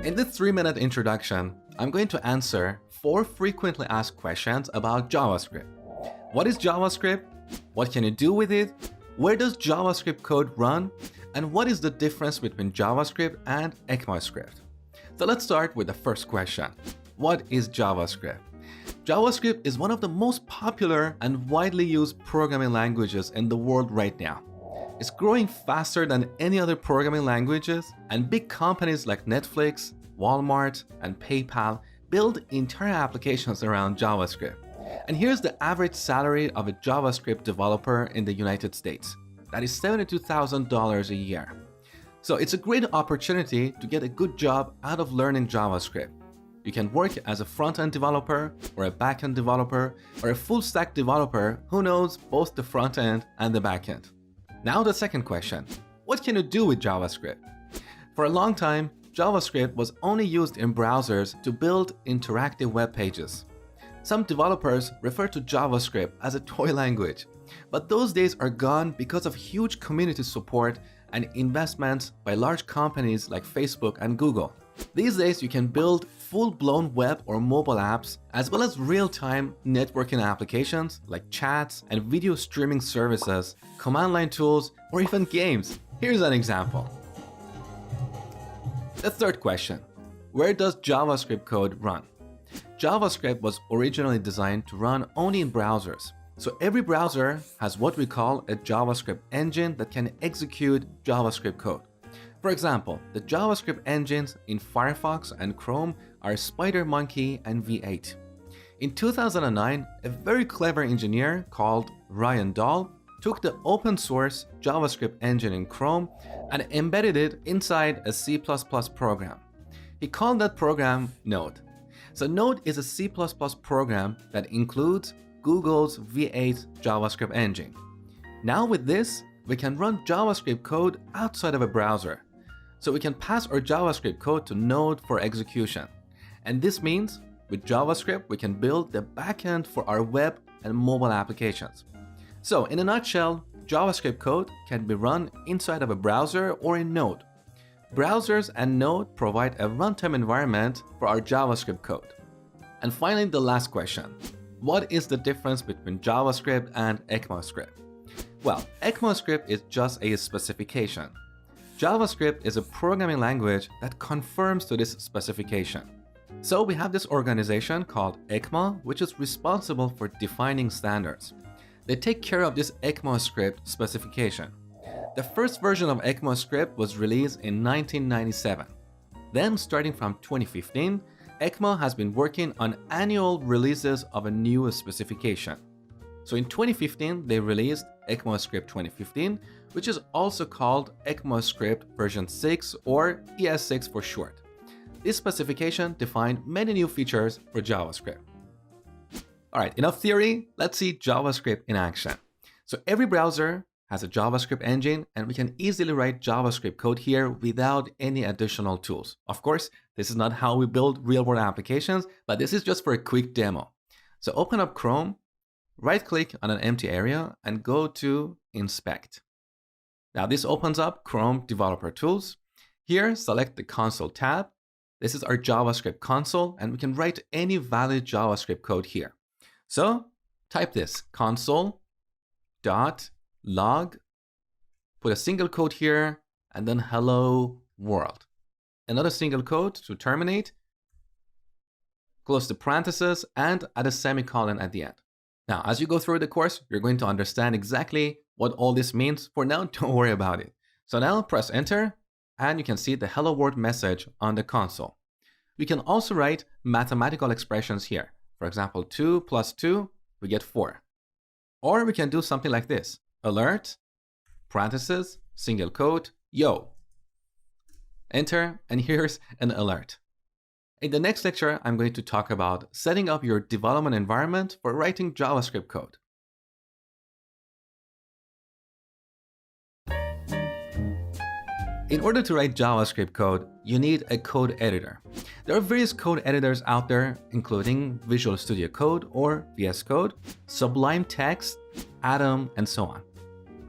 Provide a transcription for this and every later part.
In this 3-minute introduction, I'm going to answer 4 frequently asked questions about JavaScript. What is JavaScript? What can you do with it? Where does JavaScript code run? And what is the difference between JavaScript and ECMAScript? So let's start with the first question. What is JavaScript? JavaScript is one of the most popular and widely used programming languages in the world right now. It's growing faster than any other programming languages, and big companies like Netflix, Walmart, and PayPal build entire applications around JavaScript. And here's the average salary of a JavaScript developer in the United States. That is $72,000 a year. So it's a great opportunity to get a good job out of learning JavaScript. You can work as a front-end developer, or a back-end developer, or a full-stack developer who knows both the front-end and the back-end. Now the second question, what can you do with JavaScript? For a long time, JavaScript was only used in browsers to build interactive web pages. Some developers refer to JavaScript as a toy language, but those days are gone because of huge community support and investments by large companies like Facebook and Google. These days, you can build full-blown web or mobile apps, as well as real-time networking applications like chats and video streaming services, command line tools, or even games. Here's an example. The third question, where does JavaScript code run? JavaScript was originally designed to run only in browsers. So every browser has what we call a JavaScript engine that can execute JavaScript code. For example, the JavaScript engines in Firefox and Chrome are SpiderMonkey and V8. In 2009, a very clever engineer called Ryan Dahl took the open source JavaScript engine in Chrome and embedded it inside a C++ program. He called that program Node. So Node is a C++ program that includes Google's V8 JavaScript engine. Now with this, we can run JavaScript code outside of a browser. So we can pass our JavaScript code to Node for execution. And this means with JavaScript, we can build the backend for our web and mobile applications. So in a nutshell, JavaScript code can be run inside of a browser or in Node. Browsers and Node provide a runtime environment for our JavaScript code. And finally, the last question. What is the difference between JavaScript and ECMAScript? Well, ECMAScript is just a specification. JavaScript is a programming language that conforms to this specification. So we have this organization called ECMA, which is responsible for defining standards. They take care of this ECMAScript specification. The first version of ECMAScript was released in 1997. Then, starting from 2015, ECMA has been working on annual releases of a new specification. So in 2015, they released ECMAScript 2015, which is also called ECMAScript version 6 or ES6 for short. This specification defined many new features for JavaScript. Alright, enough theory, let's see JavaScript in action. So every browser has a JavaScript engine, and we can easily write JavaScript code here without any additional tools. Of course, this is not how we build real-world applications, but this is just for a quick demo. So open up Chrome, right-click on an empty area, and go to Inspect. Now this opens up Chrome Developer Tools. Here, select the Console tab. This is our JavaScript console, and we can write any valid JavaScript code here. So type this, console.log, put a single quote here, and then hello world. Another single quote to terminate, close the parentheses, and add a semicolon at the end. Now, as you go through the course, you're going to understand exactly what all this means. For now, don't worry about it. So now press enter, and you can see the hello world message on the console. We can also write mathematical expressions here. For example, 2 plus 2, we get 4. Or we can do something like this. Alert, parentheses, single quote, yo. Enter, and here's an alert. In the next lecture, I'm going to talk about setting up your development environment for writing JavaScript code. In order to write JavaScript code, you need a code editor. There are various code editors out there, including Visual Studio Code or VS Code, Sublime Text, Atom, and so on.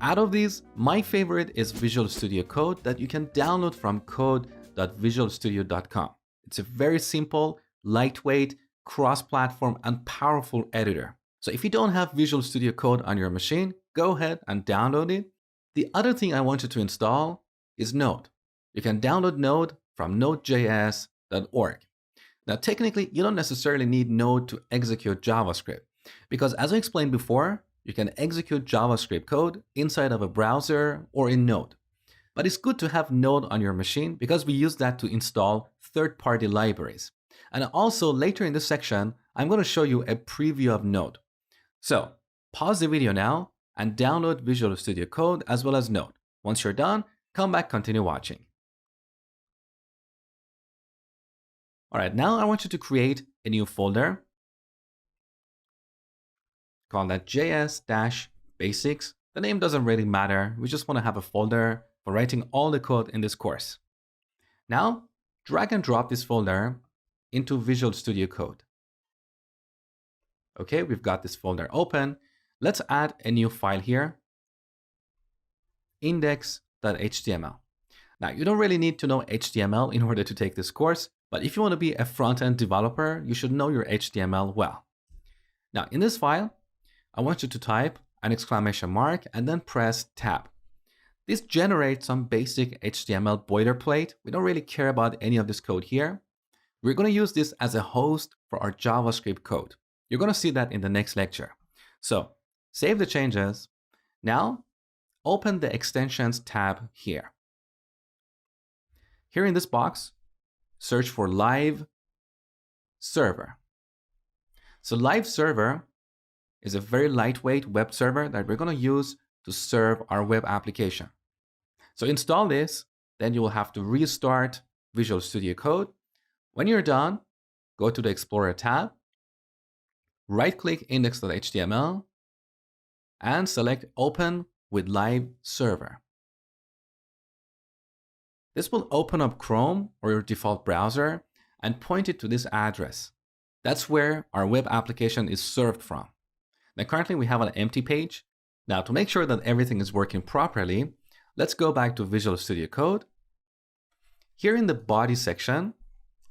Out of these, my favorite is Visual Studio Code that you can download from code.visualstudio.com. It's a very simple, lightweight, cross-platform, and powerful editor. So if you don't have Visual Studio Code on your machine, go ahead and download it. The other thing I want you to install is Node. You can download Node from nodejs.org. Now, technically, you don't necessarily need Node to execute JavaScript, because as I explained before, you can execute JavaScript code inside of a browser or in Node. But it's good to have Node on your machine because we use that to install third-party libraries. And also, later in this section, I'm going to show you a preview of Node. So, pause the video now and download Visual Studio Code as well as Node. Once you're done, come back, continue watching. All right, now I want you to create a new folder. Call that JS-Basics. The name doesn't really matter. We just want to have a folder for writing all the code in this course. Now, drag and drop this folder into Visual Studio Code. Okay, we've got this folder open. Let's add a new file here, index.html. Now, you don't really need to know HTML in order to take this course, but if you want to be a front-end developer, you should know your HTML well. Now, in this file, I want you to type an exclamation mark and then press tab. This generates some basic HTML boilerplate. We don't really care about any of this code here. We're going to use this as a host for our JavaScript code. You're going to see that in the next lecture. So, save the changes. Now, open the extensions tab here. Here in this box, search for live server. So live server is a very lightweight web server that we're going to use to serve our web application. So install this, then you will have to restart Visual Studio Code. When you're done, go to the Explorer tab, right-click index.html, and select Open with Live Server. This will open up Chrome or your default browser and point it to this address. That's where our web application is served from. Now, currently we have an empty page. Now, to make sure that everything is working properly, let's go back to Visual Studio Code. Here in the body section,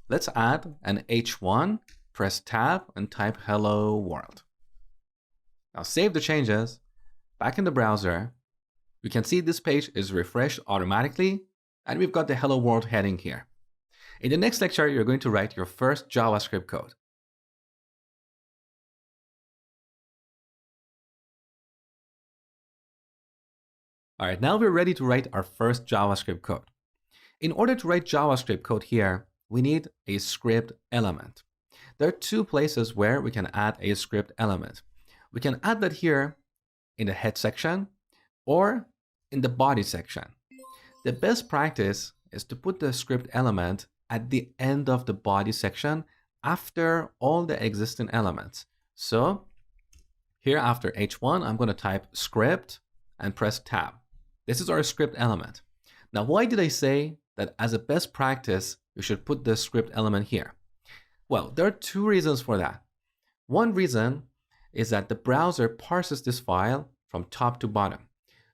let's add an H1, press tab, and type hello world. Now, save the changes. Back in the browser, you can see this page is refreshed automatically, and we've got the hello world heading here. In the next lecture, you're going to write your first JavaScript code. All right, now we're ready to write our first JavaScript code. In order to write JavaScript code here, we need a script element. There are two places where we can add a script element. We can add that here in the head section or in the body section. The best practice is to put the script element at the end of the body section after all the existing elements. So here after H1, I'm going to type script and press tab. This is our script element. Now, why did I say that as a best practice, you should put the script element here? Well, there are two reasons for that. One reason is that the browser parses this file from top to bottom.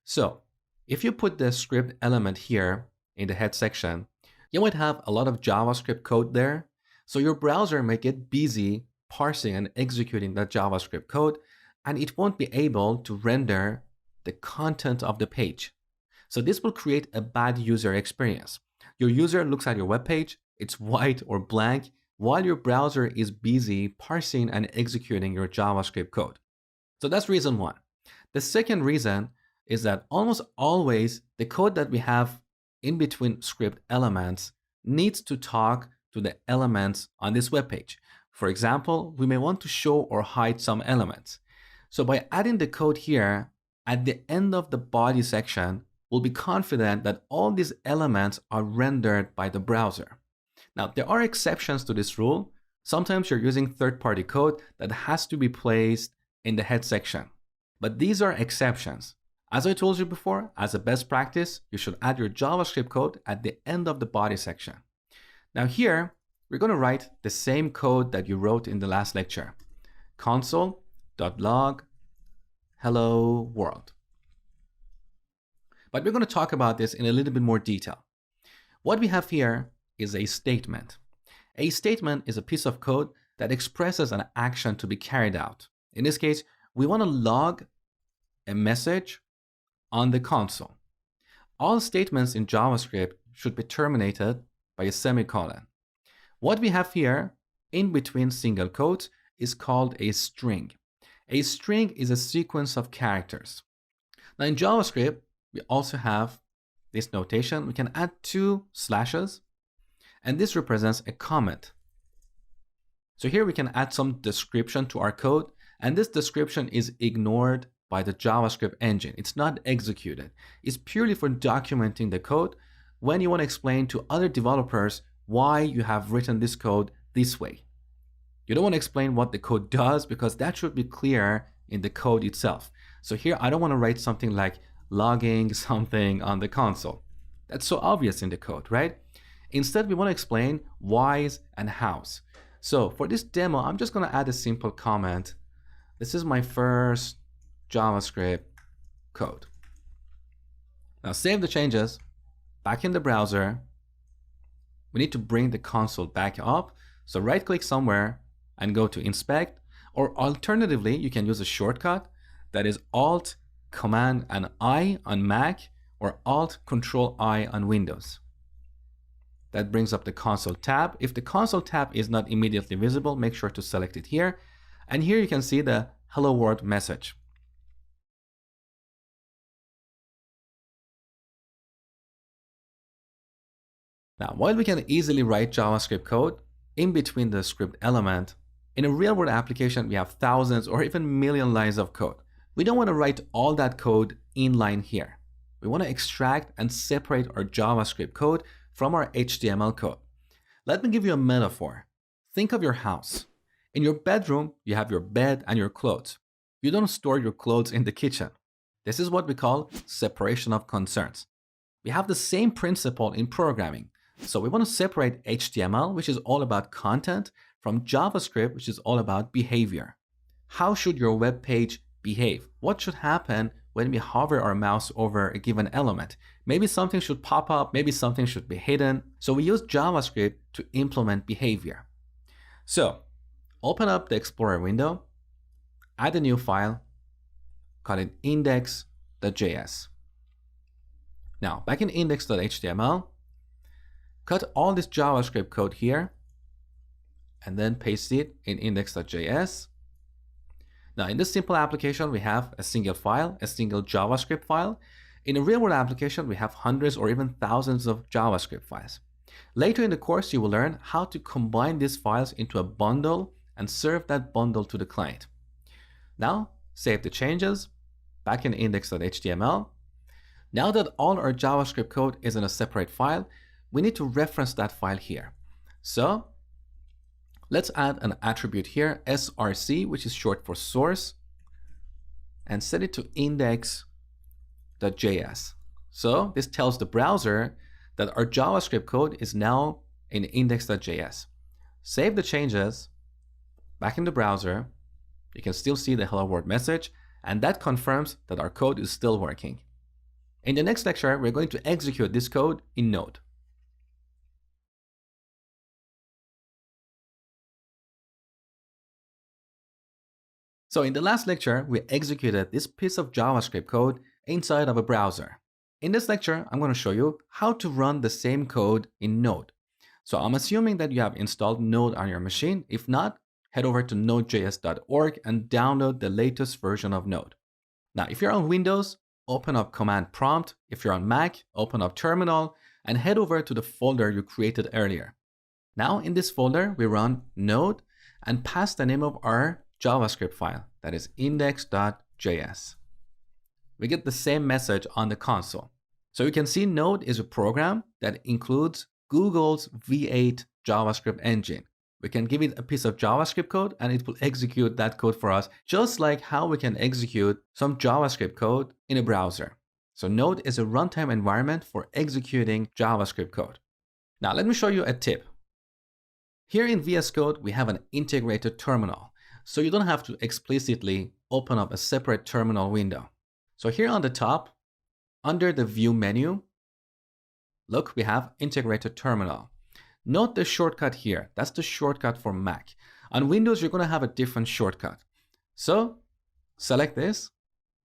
So if you put the script element here in the head section, you might have a lot of JavaScript code there. So your browser may get busy parsing and executing that JavaScript code, and it won't be able to render the content of the page. So this will create a bad user experience. Your user looks at your web page, it's white or blank, while your browser is busy parsing and executing your JavaScript code. So that's reason one. The second reason is that almost always the code that we have in between script elements needs to talk to the elements on this web page. For example, we may want to show or hide some elements. So by adding the code here at the end of the body section, we'll be confident that all these elements are rendered by the browser. Now, there are exceptions to this rule. Sometimes you're using third-party code that has to be placed in the head section. But these are exceptions. As I told you before, as a best practice, you should add your JavaScript code at the end of the body section. Now here, we're going to write the same code that you wrote in the last lecture. Console.log hello world. But we're going to talk about this in a little bit more detail. What we have here is a statement. A statement is a piece of code that expresses an action to be carried out. In this case, we want to log a message on the console. All statements in JavaScript should be terminated by a semicolon. What we have here in between single quotes is called a string. A string is a sequence of characters. Now in JavaScript, we also have this notation. We can add 2 slashes, and this represents a comment. So here we can add some description to our code, and this description is ignored by the JavaScript engine. It's not executed. It's purely for documenting the code when you want to explain to other developers why you have written this code this way. You don't want to explain what the code does because that should be clear in the code itself. So here I don't want to write something like logging something on the console. That's so obvious in the code, right? Instead, we want to explain whys and hows. So for this demo, I'm just going to add a simple comment. This is my first JavaScript code. Now save the changes. Back in the browser, we need to bring the console back up. So right click somewhere and go to inspect, or alternatively, you can use a shortcut that is Alt, Command and I on Mac, or Alt, Control I on Windows. That brings up the console tab. If the console tab is not immediately visible, make sure to select it here. And here you can see the hello world message. Now, while we can easily write JavaScript code in between the script element, in a real-world application, we have thousands or even million lines of code. We don't want to write all that code inline here. We want to extract and separate our JavaScript code from our HTML code. Let me give you a metaphor. Think of your house. In your bedroom, you have your bed and your clothes. You don't store your clothes in the kitchen. This is what we call separation of concerns. We have the same principle in programming. So we want to separate HTML, which is all about content, from JavaScript, which is all about behavior. How should your web page behave? What should happen when we hover our mouse over a given element? Maybe something should pop up, maybe something should be hidden. So we use JavaScript to implement behavior. So open up the Explorer window, add a new file, call it index.js. Now back in index.html, cut all this JavaScript code here and then paste it in index.js. Now in this simple application, we have a single file, a single JavaScript file. In a real-world application, we have hundreds or even thousands of JavaScript files. Later in the course, you will learn how to combine these files into a bundle and serve that bundle to the client. Now, save the changes, back in index.html. Now that all our JavaScript code is in a separate file, we need to reference that file here. So let's add an attribute here, src, which is short for source, and set it to index.js. So this tells the browser that our JavaScript code is now in index.js. Save the changes, back in the browser. You can still see the hello world message, and that confirms that our code is still working. In the next lecture, we're going to execute this code in Node. So in the last lecture, we executed this piece of JavaScript code inside of a browser. In this lecture, I'm going to show you how to run the same code in Node. So I'm assuming that you have installed Node on your machine. If not, head over to nodejs.org and download the latest version of Node. Now, if you're on Windows, open up Command Prompt. If you're on Mac, open up Terminal and head over to the folder you created earlier. Now in this folder, we run Node and pass the name of our JavaScript file, that is index.js. We get the same message on the console. So you can see Node is a program that includes Google's V8 JavaScript engine. We can give it a piece of JavaScript code and it will execute that code for us, just like how we can execute some JavaScript code in a browser. So Node is a runtime environment for executing JavaScript code. Now let me show you a tip. Here in VS Code, we have an integrated terminal. So you don't have to explicitly open up a separate terminal window. So here on the top, under the View menu, look, we have Integrated Terminal. Note the shortcut here. That's the shortcut for Mac. On Windows, you're going to have a different shortcut. So select this,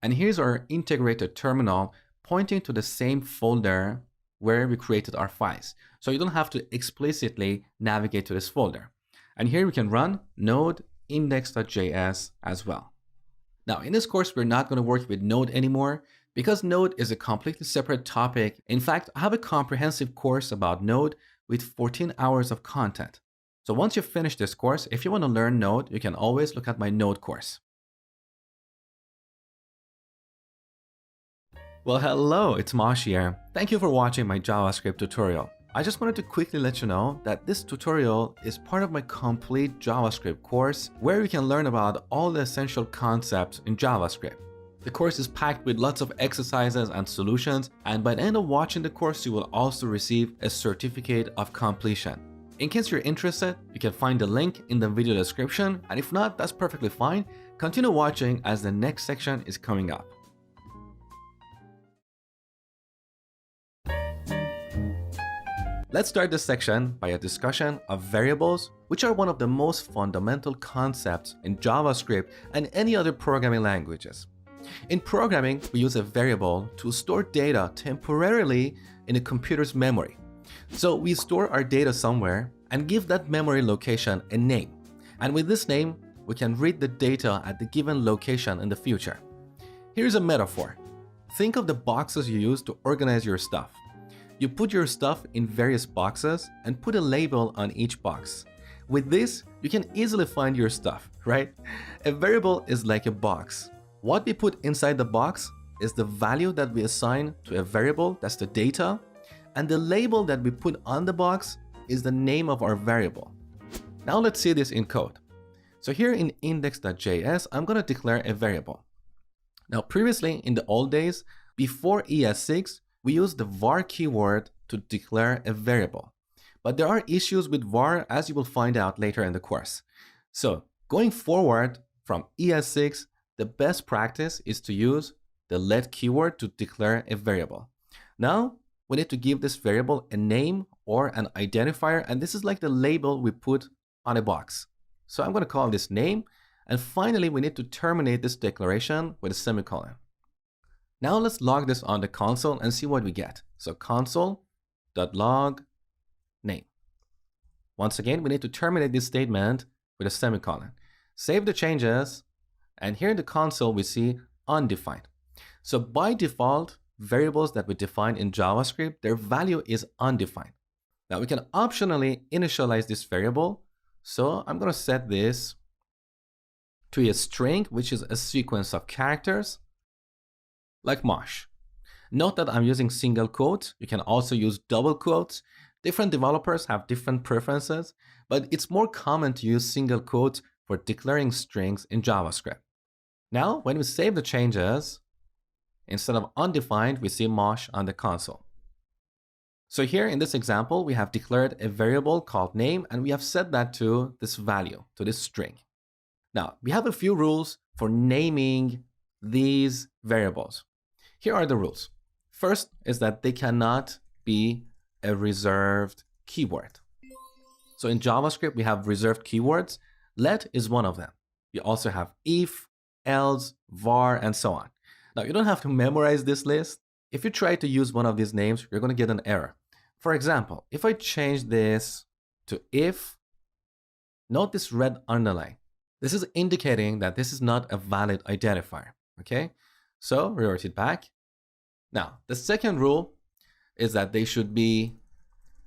and here's our integrated terminal pointing to the same folder where we created our files. So you don't have to explicitly navigate to this folder. And here we can run node index.js as well. Now in this course, we're not going to work with Node anymore because Node is a completely separate topic. In fact, I have a comprehensive course about Node with 14 hours of content. So once you finish this course, if you want to learn Node, you can always look at my Node course. Well, hello, it's Mosh here. Thank you for watching my JavaScript tutorial. I just wanted to quickly let you know that this tutorial is part of my complete JavaScript course where you can learn about all the essential concepts in JavaScript. The course is packed with lots of exercises and solutions, and by the end of watching the course, you will also receive a certificate of completion. In case you're interested, you can find the link in the video description, and if not, that's perfectly fine. Continue watching as the next section is coming up. Let's start this section by a discussion of variables, which are one of the most fundamental concepts in JavaScript and any other programming languages. In programming, we use a variable to store data temporarily in a computer's memory. So we store our data somewhere and give that memory location a name. And with this name, we can read the data at the given location in the future. Here's a metaphor. Think of the boxes you use to organize your stuff. You put your stuff in various boxes and put a label on each box. With this, you can easily find your stuff, right? A variable is like a box. What we put inside the box is the value that we assign to a variable, that's the data, and the label that we put on the box is the name of our variable. Now let's see this in code. So here in index.js, I'm going to declare a variable. Now previously, in the old days, before ES6, we use the var keyword to declare a variable. But there are issues with var, as you will find out later in the course. So going forward from ES6, the best practice is to use the let keyword to declare a variable. Now we need to give this variable a name or an identifier, and this is like the label we put on a box. So I'm going to call this name, and finally we need to terminate this declaration with a semicolon. Now let's log this on the console and see what we get. So console.log name. Once again, we need to terminate this statement with a semicolon. Save the changes, and here in the console we see undefined. So by default, variables that we define in JavaScript, their value is undefined. Now we can optionally initialize this variable. So I'm going to set this to a string, which is a sequence of characters, like Mosh. Note that I'm using single quotes. You can also use double quotes. Different developers have different preferences, but it's more common to use single quotes for declaring strings in JavaScript. Now, when we save the changes, instead of undefined, we see Mosh on the console. So here in this example, we have declared a variable called name, and we have set that to this value, to this string. Now, we have a few rules for naming these variables. Here are the rules. First is that they cannot be a reserved keyword. So in JavaScript, we have reserved keywords. Let is one of them. We also have if, else, var, and so on. Now, you don't have to memorize this list. If you try to use one of these names, you're going to get an error. For example, if I change this to if, note this red underline. This is indicating that this is not a valid identifier, okay? So revert it back. Now, the second rule is that they should be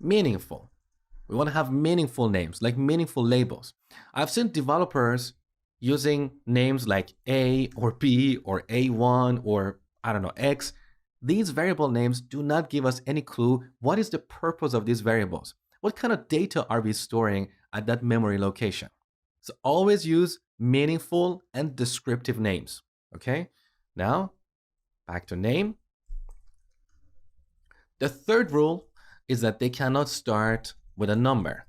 meaningful. We want to have meaningful names, like meaningful labels. I've seen developers using names like A or B or A1 or I don't know, X. These variable names do not give us any clue what is the purpose of these variables. What kind of data are we storing at that memory location? So always use meaningful and descriptive names, okay? Now, back to name. The third rule is that they cannot start with a number.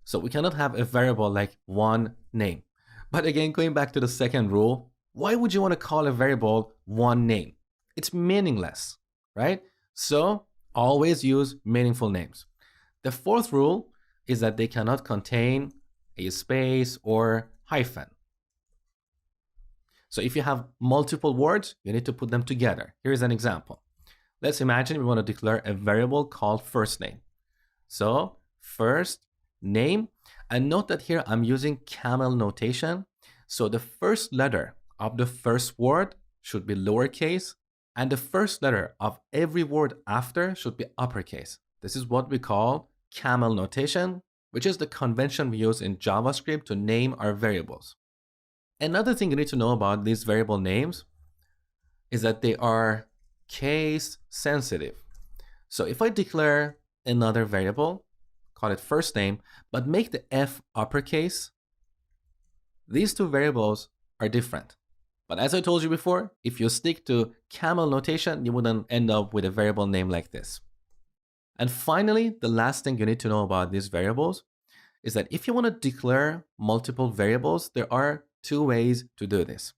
So we cannot have a variable like one name. But again, going back to the second rule, why would you want to call a variable one name? It's meaningless, right? So always use meaningful names. The fourth rule is that they cannot contain a space or hyphen. So if you have multiple words, you need to put them together. Here's an example. Let's imagine we want to declare a variable called first name. So first name, and note that here I'm using camel notation. So the first letter of the first word should be lowercase, and the first letter of every word after should be uppercase. This is what we call camel notation, which is the convention we use in JavaScript to name our variables. Another thing you need to know about these variable names is that they are case sensitive. So if I declare another variable, call it first name, but make the F uppercase, these two variables are different. But as I told you before, if you stick to camel notation, you wouldn't end up with a variable name like this. And finally, the last thing you need to know about these variables is that if you want to declare multiple variables, there are two ways to do this.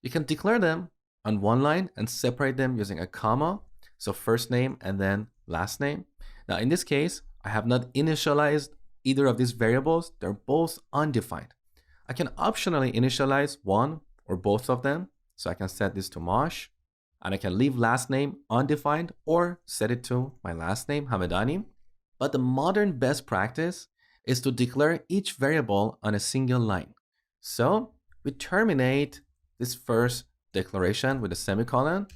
You can declare them on one line and separate them using a comma, so first name and then last name. Now in this case, I have not initialized either of these variables. They're both undefined. I can optionally initialize one or both of them. So I can set this to Mosh, and I can leave last name undefined or set it to my last name, Hamedani. But the modern best practice is to declare each variable on a single line. So we terminate this first declaration with a semicolon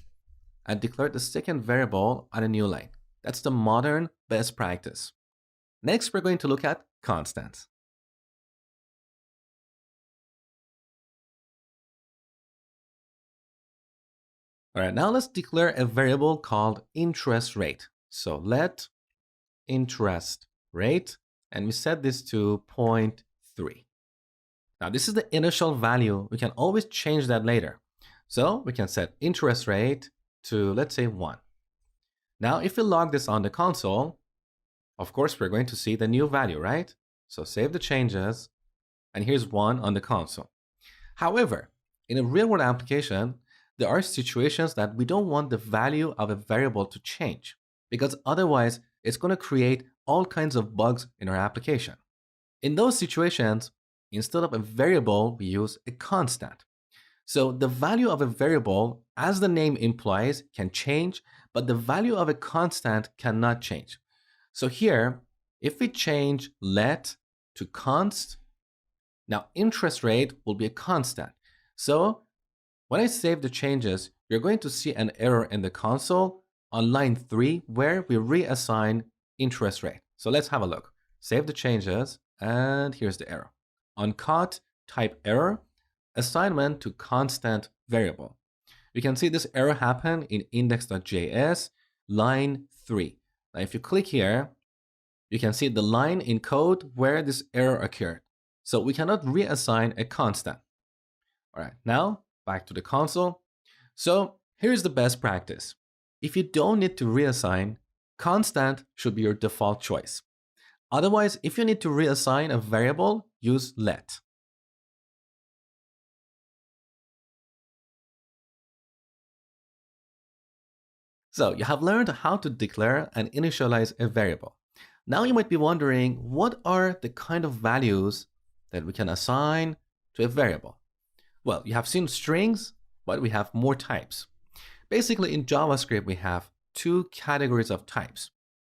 and declare the second variable on a new line. That's the modern best practice. Next, we're going to look at constants. All right, now let's declare a variable called interest rate. So let interest rate, and we set this to 0.3. Now this is the initial value. We can always change that later. So we can set interest rate to, let's say, 1. Now if we log this on the console, of course we're going to see the new value, right? So save the changes, and here's 1 on the console. However, in a real-world application, there are situations that we don't want the value of a variable to change, because otherwise it's going to create all kinds of bugs in our application. In those situations, instead of a variable, we use a constant. So the value of a variable, as the name implies, can change, but the value of a constant cannot change. So here, if we change let to const, now interest rate will be a constant. So when I save the changes, you're going to see an error in the console on line 3 where we reassign interest rate. So let's have a look. Save the changes, and here's the error. Uncaught type error, assignment to constant variable. You can see this error happen in index.js, line 3. Now if you click here, you can see the line in code where this error occurred. So we cannot reassign a constant. All right, now back to the console. So here's the best practice. If you don't need to reassign, constant should be your default choice. Otherwise, if you need to reassign a variable, use let. So you have learned how to declare and initialize a variable. Now you might be wondering, what are the kind of values that we can assign to a variable? Well, you have seen strings, but we have more types. Basically, in JavaScript, we have two categories of types.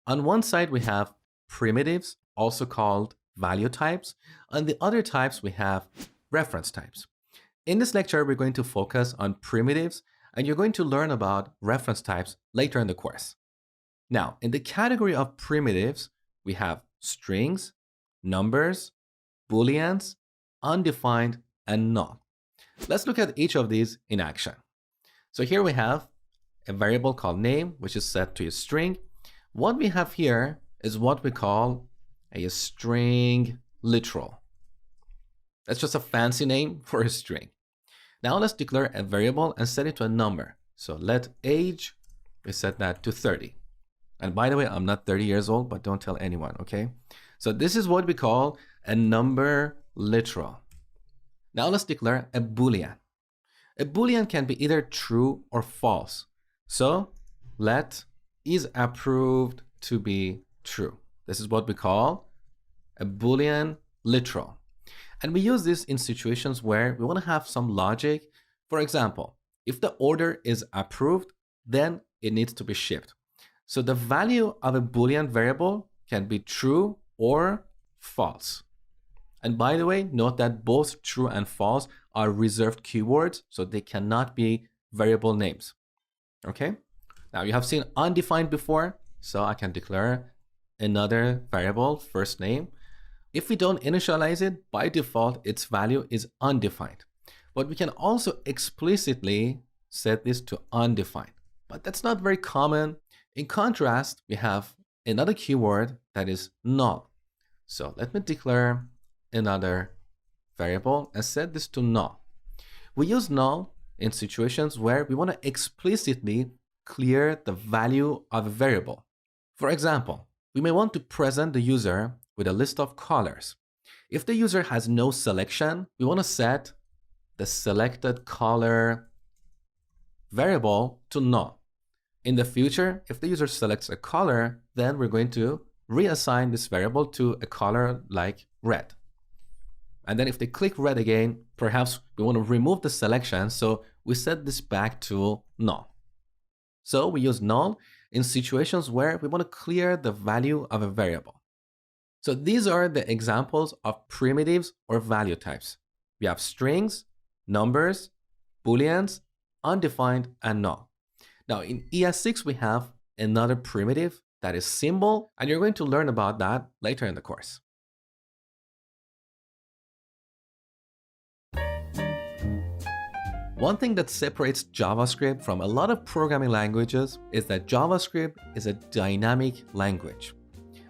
On one side, we have primitives, also called value types. On the other types, we have reference types. In this lecture, we're going to focus on primitives, and you're going to learn about reference types later in the course. Now, in the category of primitives, we have strings, numbers, booleans, undefined, and null. Let's look at each of these in action. So here we have a variable called name, which is set to a string. What we have here is what we call a string literal. That's just a fancy name for a string. Now let's declare a variable and set it to a number. So let age, we set that to 30. And by the way, I'm not 30 years old, but don't tell anyone, okay? So this is what we call a number literal. Now let's declare a boolean. A boolean can be either true or false. So let is approved to be true. This is what we call a Boolean literal. And we use this in situations where we want to have some logic. For example, if the order is approved, then it needs to be shipped. So the value of a Boolean variable can be true or false. And by the way, note that both true and false are reserved keywords, so they cannot be variable names. Okay? Now you have seen undefined before, so I can declare another variable, first name. If we don't initialize it, by default, its value is undefined. But we can also explicitly set this to undefined. But that's not very common. In contrast, we have another keyword that is null. So let me declare another variable and set this to null. We use null in situations where we want to explicitly clear the value of a variable. For example, we may want to present the user with a list of colors. If the user has no selection, we want to set the selected color variable to null. In the future, if the user selects a color, then we're going to reassign this variable to a color like red. And then if they click red again, perhaps we want to remove the selection, so we set this back to null. So we use null in situations where we want to clear the value of a variable. So these are the examples of primitives or value types. We have strings, numbers, booleans, undefined, and null. Now in ES6 we have another primitive that is symbol, and you're going to learn about that later in the course. One thing that separates JavaScript from a lot of programming languages is that JavaScript is a dynamic language.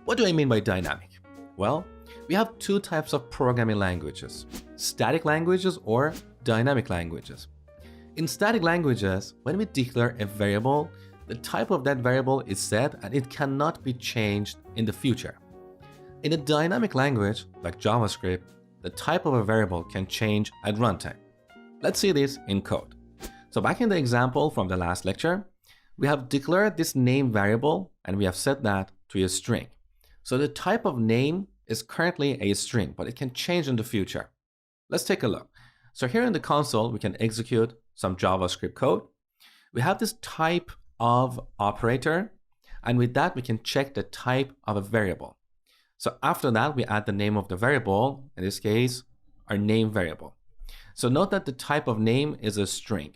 What do I mean by dynamic? Well, we have two types of programming languages: static languages or dynamic languages. In static languages, when we declare a variable, the type of that variable is set and it cannot be changed in the future. In a dynamic language like JavaScript, the type of a variable can change at runtime. Let's see this in code. So back in the example from the last lecture, we have declared this name variable and we have set that to a string. So the type of name is currently a string, but it can change in the future. Let's take a look. So here in the console, we can execute some JavaScript code. We have this type of operator, and with that, we can check the type of a variable. So after that, we add the name of the variable, in this case, our name variable. So note that the type of name is a string.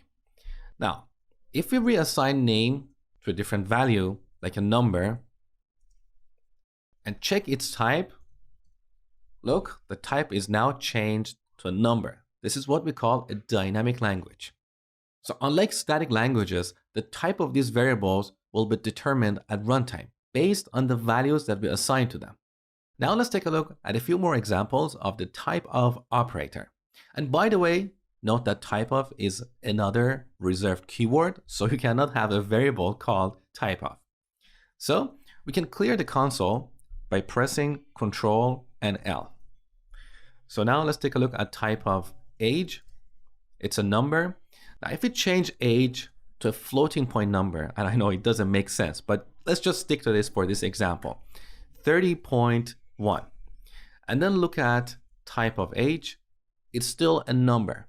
Now, if we reassign name to a different value, like a number, and check its type, look, the type is now changed to a number. This is what we call a dynamic language. So unlike static languages, the type of these variables will be determined at runtime based on the values that we assign to them. Now let's take a look at a few more examples of the type of operator. And by the way, note that type of is another reserved keyword, so you cannot have a variable called type of. So we can clear the console by pressing Ctrl and L. So now let's take a look at type of age. It's a number. Now if we change age to a floating point number, and I know it doesn't make sense, but let's just stick to this for this example, 30.1. And then look at type of age, it's still a number.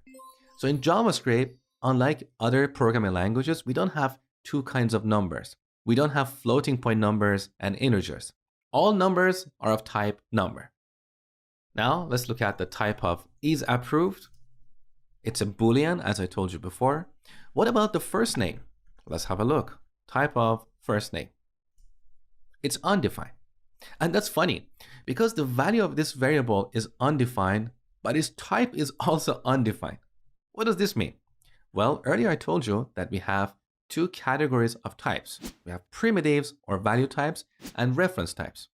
So in JavaScript, unlike other programming languages, we don't have two kinds of numbers. We don't have floating point numbers and integers. All numbers are of type number. Now let's look at the type of is approved. It's a Boolean, as I told you before. What about the first name? Let's have a look. Type of first name. It's undefined. And that's funny because the value of this variable is undefined, but its type is also undefined. What does this mean? Well, earlier I told you that we have two categories of types. We have primitives or value types and reference types.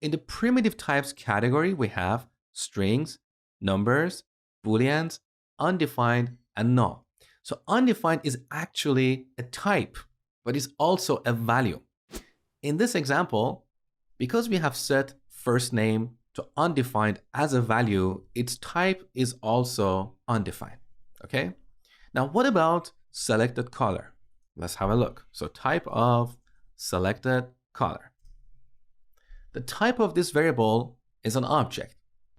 In the primitive types category, we have strings, numbers, booleans, undefined, and null. So undefined is actually a type, but is also a value. In this example, because we have set first name to undefined as a value, its type is also undefined. Okay? Now, what about selected color? Let's have a look. So type of selected color. The type of this variable is an object.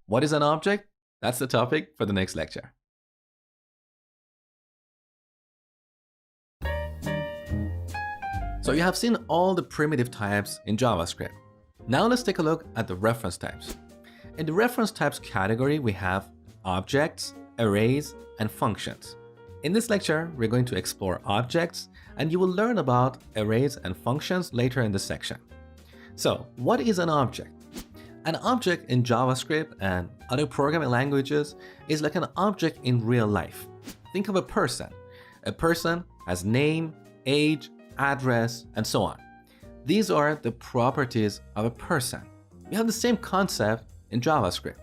What is an object? That's the topic for the next lecture. So you have seen all the primitive types in JavaScript. Now let's take a look at the reference types. In the reference types category, we have objects, arrays, and functions. In this lecture, we're going to explore objects, and you will learn about arrays and functions later in the section. So, what is an object? An object in JavaScript and other programming languages is like an object in real life. Think of a person. A person has name, age, address, and so on. These are the properties of a person. We have the same concept in JavaScript.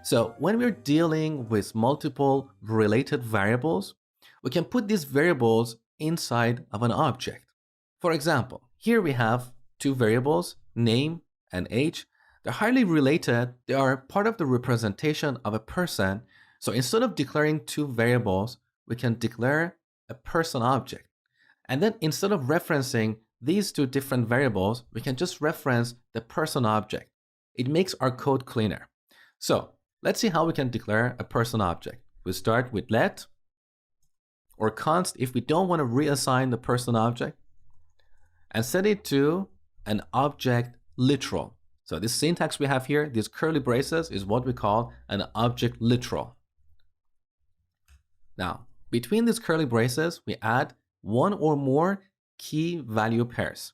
So when we're dealing with multiple related variables, we can put these variables inside of an object. For example, here we have two variables, name and age. They're highly related. They are part of the representation of a person. So instead of declaring two variables, we can declare a person object. And then instead of referencing these two different variables, we can just reference the person object. It makes our code cleaner. So let's see how we can declare a person object. We start with let or const if we don't want to reassign the person object, and set it to an object literal. So this syntax we have here, these curly braces, is what we call an object literal. Now, between these curly braces, we add one or more key value pairs.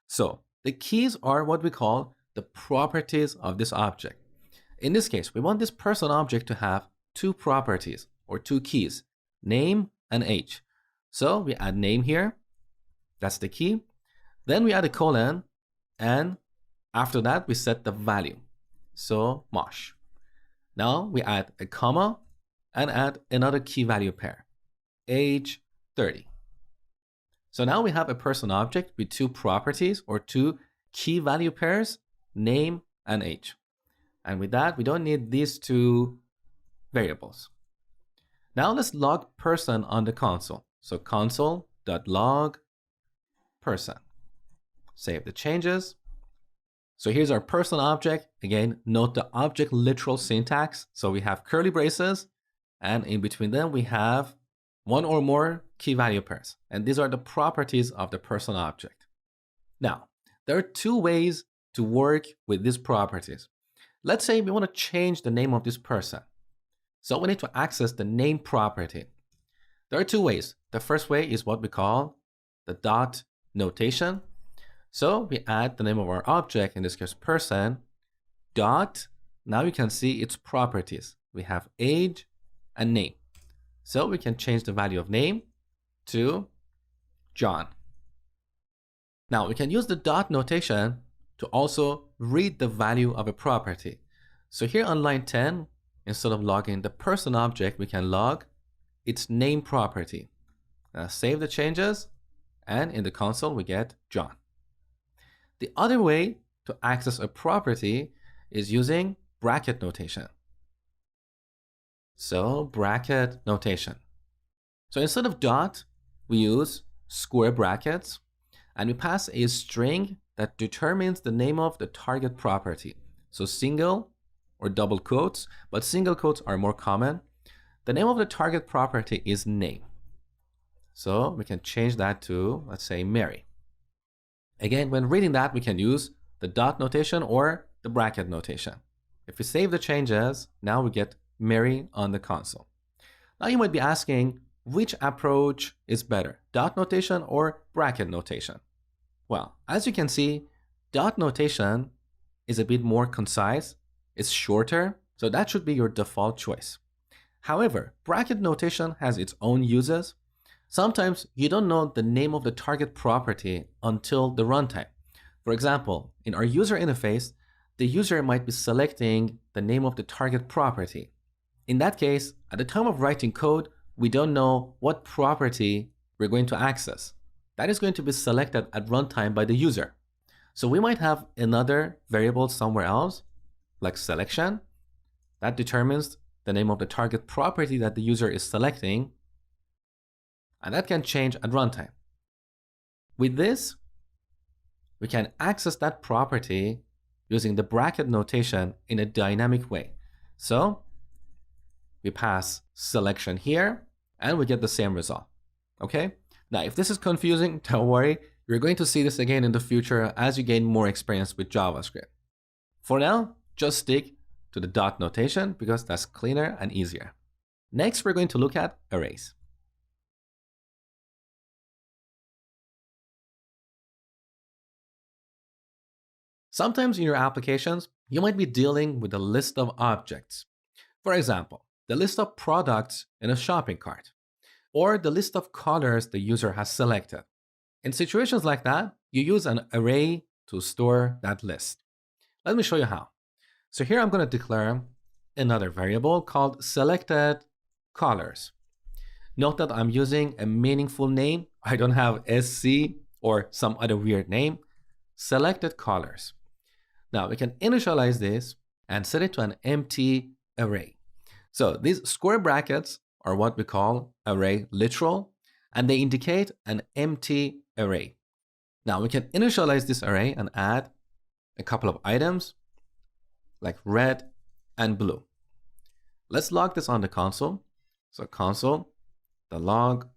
So the keys are what we call the properties of this object. In this case, we want this person object to have two properties or two keys, name and age. So we add name here, that's the key. Then we add a colon, and after that we set the value. So mosh. Now we add a comma and add another key value pair, age 30. So now we have a person object with two properties or two key value pairs, name and age. And with that, we don't need these two variables. Now let's log person on the console. So console.log person. Save the changes. So here's our person object. Again, note the object literal syntax. So we have curly braces, and in between them we have one or more key value pairs. And these are the properties of the person object. Now, there are two ways to work with these properties. Let's say we want to change the name of this person. So we need to access the name property. There are two ways. The first way is what we call the dot notation. So we add the name of our object, in this case person, dot. Now you can see its properties. We have age and name. So we can change the value of name to John. Now we can use the dot notation to also read the value of a property. So here on line 10, instead of logging the person object, we can log its name property. Now save the changes, and in the console we get John. The other way to access a property is using bracket notation. So bracket notation. So instead of dot, we use square brackets, and we pass a string that determines the name of the target property. So single or double quotes, but single quotes are more common. The name of the target property is name. So we can change that to, let's say, Mary. Again, when reading that, we can use the dot notation or the bracket notation. If we save the changes, now we get Mary on the console. Now you might be asking, which approach is better, dot notation or bracket notation? Well, as you can see, dot notation is a bit more concise, it's shorter, so that should be your default choice. However, bracket notation has its own uses. Sometimes you don't know the name of the target property until the runtime. For example, in our user interface, the user might be selecting the name of the target property. In that case, at the time of writing code, we don't know what property we're going to access. That is going to be selected at runtime by the user. So we might have another variable somewhere else, like selection, that determines the name of the target property that the user is selecting, and that can change at runtime. With this, we can access that property using the bracket notation in a dynamic way. So we pass selection here and we get the same result. Okay? Now, if this is confusing, don't worry. You're going to see this again in the future as you gain more experience with JavaScript. For now, just stick to the dot notation because that's cleaner and easier. Next, we're going to look at arrays. Sometimes in your applications, you might be dealing with a list of objects. For example, the list of products in a shopping cart, or the list of colors the user has selected. In situations like that, you use an array to store that list. Let me show you how. So here I'm going to declare another variable called selected colors. Note that I'm using a meaningful name. I don't have SC or some other weird name. Selected colors. Now we can initialize this and set it to an empty array. So these square brackets are what we call array literal, and they indicate an empty array. Now we can initialize this array and add a couple of items like red and blue. Let's log this on the console. So console, the log,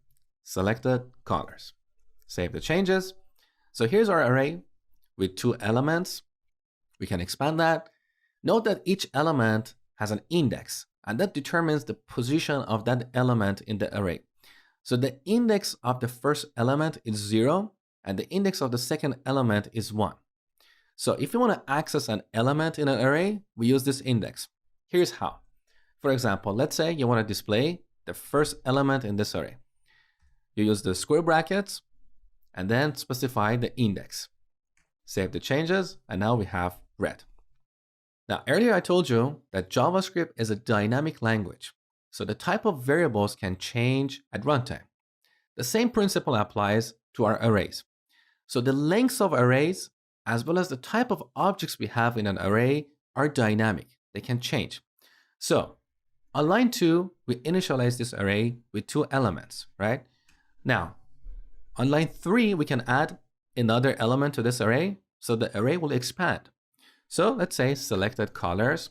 selected colors. Save the changes. So here's our array with 2 elements. We can expand that. Note that each element has an index, and that determines the position of that element in the array. So the index of the first element is 0, and the index of the second element is 1. So if you want to access an element in an array, we use this index. Here's how. For example, let's say you want to display the first element in this array. You use the square brackets and then specify the index. Save the changes, and now we have red. Now, earlier I told you that JavaScript is a dynamic language, so the type of variables can change at runtime. The same principle applies to our arrays. So the lengths of arrays, as well as the type of objects we have in an array, are dynamic. They can change. So on line 2, we initialize this array with 2 elements, right? Now, on line 3, we can add another element to this array, so the array will expand. So let's say selected colors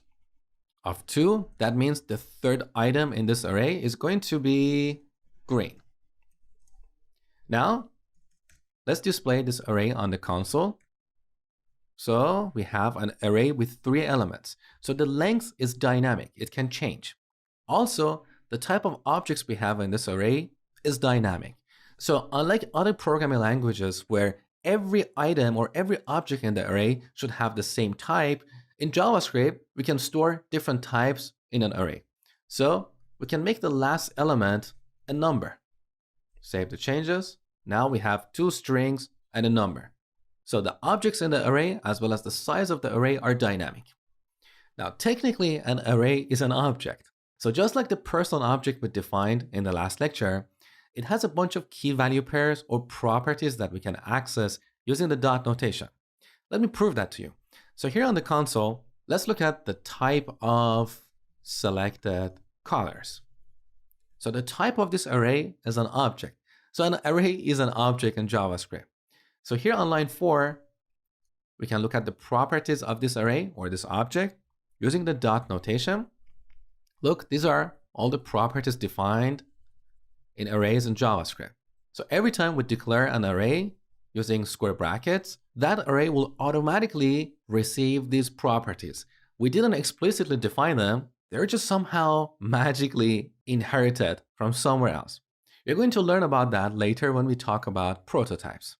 of 2. That means the third item in this array is going to be green. Now, let's display this array on the console. So we have an array with 3 elements. So the length is dynamic. It can change. Also, the type of objects we have in this array is dynamic. So unlike other programming languages where every item or every object in the array should have the same type, in JavaScript, we can store different types in an array. So we can make the last element a number. Save the changes. Now we have 2 strings and a number. So the objects in the array as well as the size of the array are dynamic. Now technically an array is an object. So just like the personal object we defined in the last lecture, it has a bunch of key value pairs or properties that we can access using the dot notation. Let me prove that to you. So here on the console, let's look at the type of selected colors. So the type of this array is an object. So an array is an object in JavaScript. So here on line 4, we can look at the properties of this array or this object using the dot notation. Look, these are all the properties defined in arrays in JavaScript. So every time we declare an array using square brackets, that array will automatically receive these properties. We didn't explicitly define them. They're just somehow magically inherited from somewhere else. You're going to learn about that later when we talk about prototypes.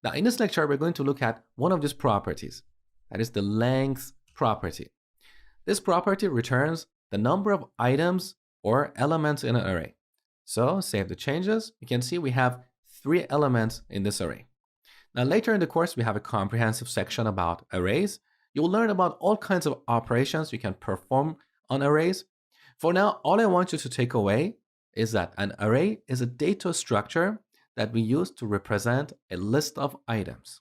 Now in this lecture, we're going to look at one of these properties. That is the length property. This property returns the number of items or elements in an array. So save the changes. You can see we have 3 elements in this array. Now later in the course, we have a comprehensive section about arrays. You will learn about all kinds of operations you can perform on arrays. For now, all I want you to take away is that an array is a data structure that we use to represent a list of items.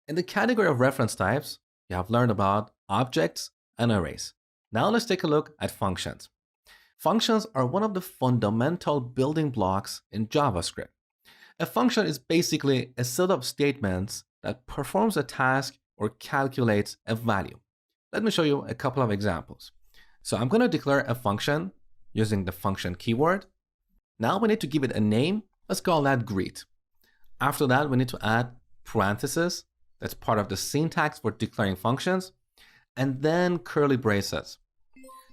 In the category of reference types, you have learned about objects and arrays. Now let's take a look at functions. Functions are one of the fundamental building blocks in JavaScript. A function is basically a set of statements that performs a task or calculates a value. Let me show you a couple of examples. So I'm going to declare a function using the function keyword. Now we need to give it a name. Let's call that greet. After that, we need to add parentheses. That's part of the syntax for declaring functions. And then curly braces.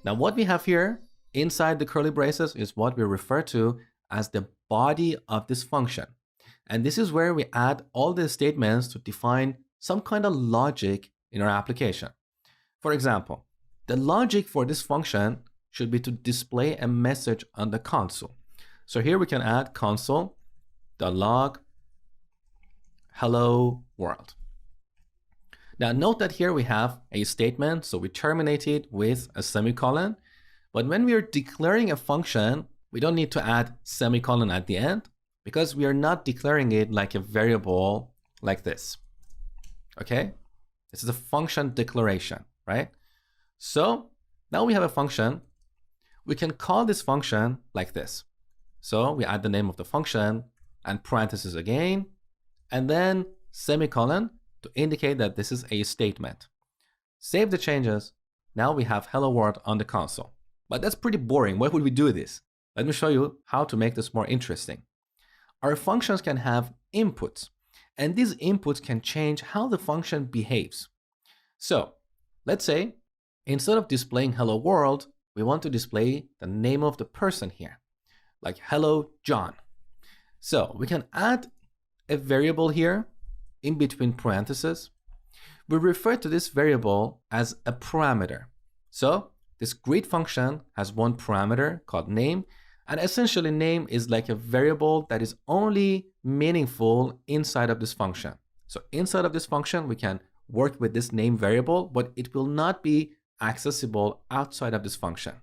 Now what we have here inside the curly braces is what we refer to as the body of this function. And this is where we add all the statements to define some kind of logic in our application. For example, the logic for this function should be to display a message on the console. So here we can add console.log hello world. Now note that here we have a statement, so we terminate it with a semicolon. But when we are declaring a function, we don't need to add semicolon at the end because we are not declaring it like a variable like this. Okay? This is a function declaration, right? So now we have a function. We can call this function like this. So we add the name of the function and parentheses again, and then semicolon to indicate that this is a statement. Save the changes. Now we have hello world on the console. But that's pretty boring. Why would we do this? Let me show you how to make this more interesting. Our functions can have inputs, and these inputs can change how the function behaves. So let's say instead of displaying hello world, we want to display the name of the person here, like hello John. So we can add a variable here in between parentheses. We refer to this variable as a parameter. So this greet function has one parameter called name, and essentially name is like a variable that is only meaningful inside of this function. So inside of this function, we can work with this name variable, but it will not be accessible outside of this function.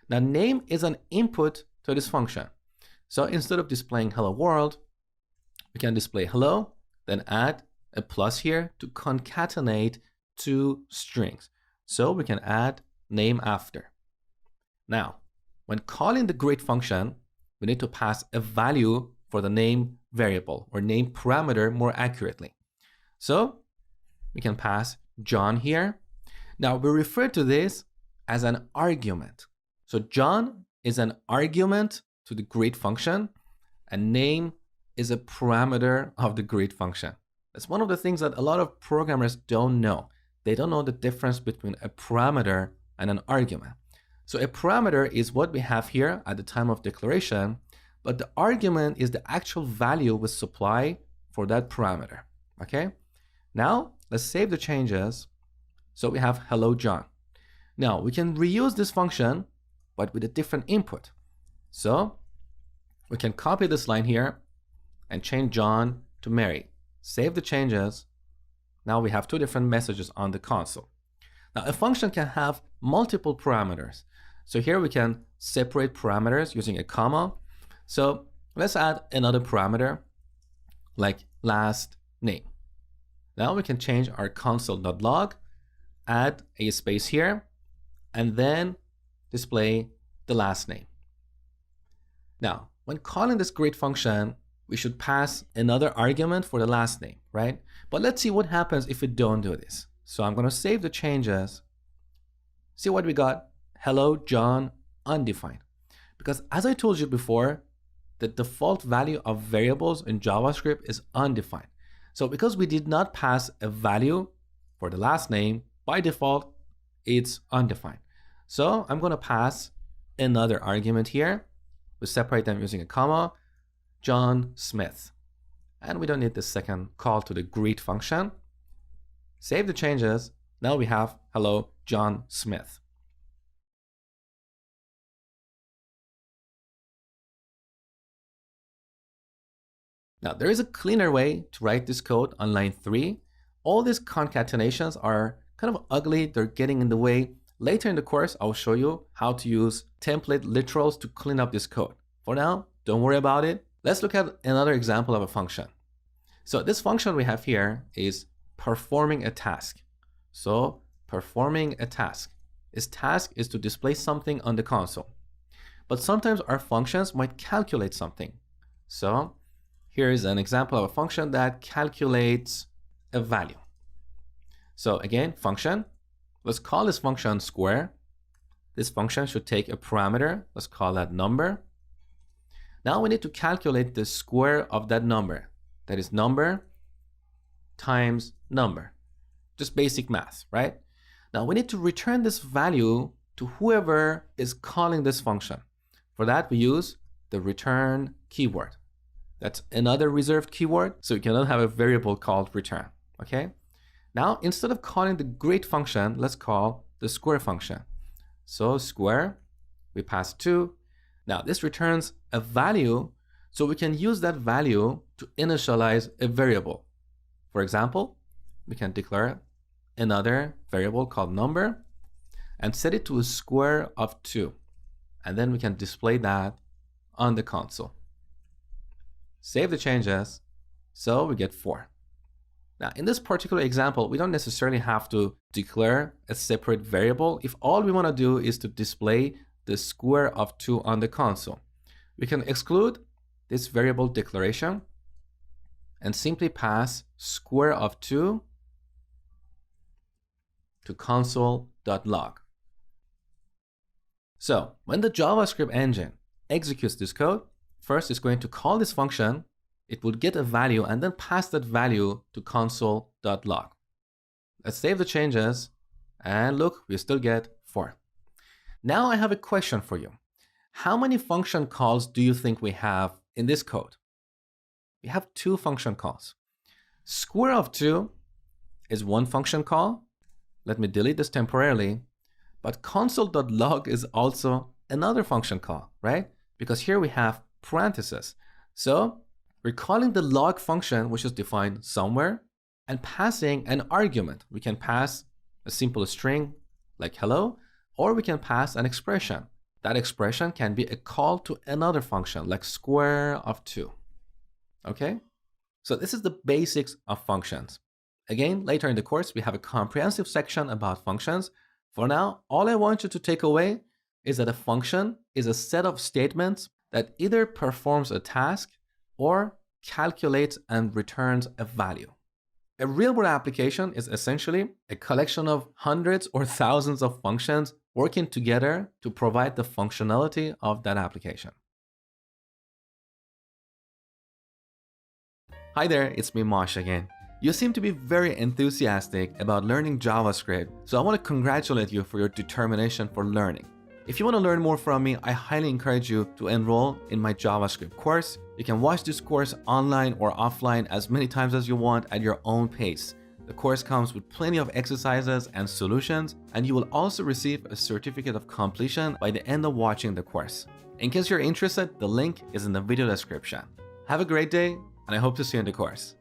Now name is an input to this function. So instead of displaying hello world, we can display hello, then add a plus here to concatenate two strings. So we can add name after. Now, when calling the greet function, we need to pass a value for the name variable or name parameter more accurately. So we can pass John here. Now we refer to this as an argument. So John is an argument to the greet function, and name is a parameter of the greet function. That's one of the things that a lot of programmers don't know. They don't know the difference between a parameter and an argument. So a parameter is what we have here at the time of declaration, but the argument is the actual value we supply for that parameter. Okay? Now let's save the changes. So we have hello John. Now we can reuse this function, but with a different input. So we can copy this line here and change John to Mary. Save the changes. Now we have two different messages on the console. Now a function can have multiple parameters. So here we can separate parameters using a comma. So let's add another parameter like last name. Now we can change our console.log, add a space here, and then display the last name. Now, when calling this greet function, we should pass another argument for the last name, right? But let's see what happens if we don't do this. So I'm going to save the changes. See what we got? Hello John undefined. Because as I told you before, the default value of variables in JavaScript is undefined. So because we did not pass a value for the last name, by default, it's undefined. So I'm going to pass another argument here. We separate them using a comma, John Smith. And we don't need the second call to the greet function. Save the changes. Now we have hello John Smith. Now there is a cleaner way to write this code on line 3. All these concatenations are kind of ugly. They're getting in the way. Later in the course, I'll show you how to use template literals to clean up this code. For now, don't worry about it. Let's look at another example of a function. So this function we have here is performing a task. So performing a task. Its task is to display something on the console. But sometimes our functions might calculate something. So Here is an example of a function that calculates a value. So again, function. Let's call this function square. This function should take a parameter. Let's call that number. Now we need to calculate the square of that number. That is number times number. Just basic math, right? Now we need to return this value to whoever is calling this function. For that, we use the return keyword. That's another reserved keyword, so you cannot have a variable called return, okay? Now, instead of calling the greet function, let's call the square function. So square, we pass 2. Now this returns a value, so we can use that value to initialize a variable. For example, we can declare another variable called number and set it to a square of 2. And then we can display that on the console. Save the changes, so we get 4. Now, in this particular example, we don't necessarily have to declare a separate variable if all we want to do is to display the square of 2 on the console. We can exclude this variable declaration and simply pass square of 2 to console.log. So when the JavaScript engine executes this code, first it's going to call this function, it will get a value and then pass that value to console.log. Let's save the changes and look, we still get 4. Now I have a question for you. How many function calls do you think we have in this code? We have 2 function calls. Square of 2 is one function call. Let me delete this temporarily. But console.log is also another function call, right? Because here we have parentheses. So we're calling the log function, which is defined somewhere, and passing an argument. We can pass a simple string like hello, or we can pass an expression. That expression can be a call to another function like square of 2. Okay? So this is the basics of functions. Again, later in the course, we have a comprehensive section about functions. For now, all I want you to take away is that a function is a set of statements that either performs a task or calculates and returns a value. A real-world application is essentially a collection of hundreds or thousands of functions working together to provide the functionality of that application. Hi there, it's me Mosh again. You seem to be very enthusiastic about learning JavaScript, so I want to congratulate you for your determination for learning. If you want to learn more from me, I highly encourage you to enroll in my JavaScript course. You can watch this course online or offline as many times as you want at your own pace. The course comes with plenty of exercises and solutions, and you will also receive a certificate of completion by the end of watching the course. In case you're interested, the link is in the video description. Have a great day, and I hope to see you in the course.